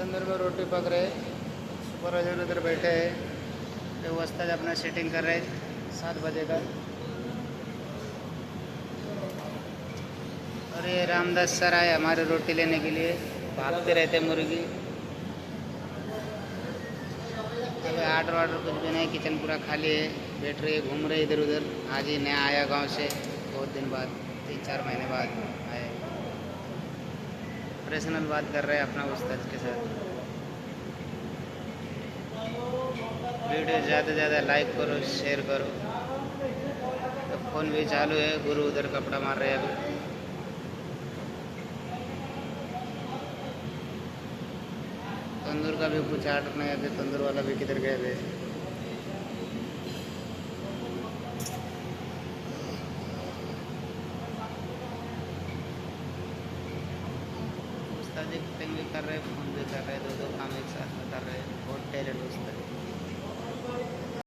तंदूर में रोटी पक रहे, सुपरवाइजर उधर बैठे हैं, तो उस्ताद अपना सेटिंग कर रहे 7 बजे का। और ये रामदास सर आए हमारे रोटी लेने के लिए, भागते रहते मुर्गी। अभी आर्डर वार्डर कुछ भी नहीं, किचन पूरा खाली है, बैठ रहे घूम रहे इधर उधर। आज ही नया आया गांव से, बहुत दिन बाद, 3-4 महीने बाद आए। पर्सनल बात कर रहे हैं अपना उस्ताद के साथ। वीडियो ज़्यादा से ज़्यादा लाइक करो, शेयर करो। तो फ़ोन भी चालू है, गुरु उधर कपड़ा मार रहे हैं अभी। तंदूर का भी कुछ आर्डर नहीं आते, तंदूर वाला भी किधर गए थे। उस्ताद जी कटिंग भी कर रहे, फ़ोन भी कर रहे, दो काम एक साथ।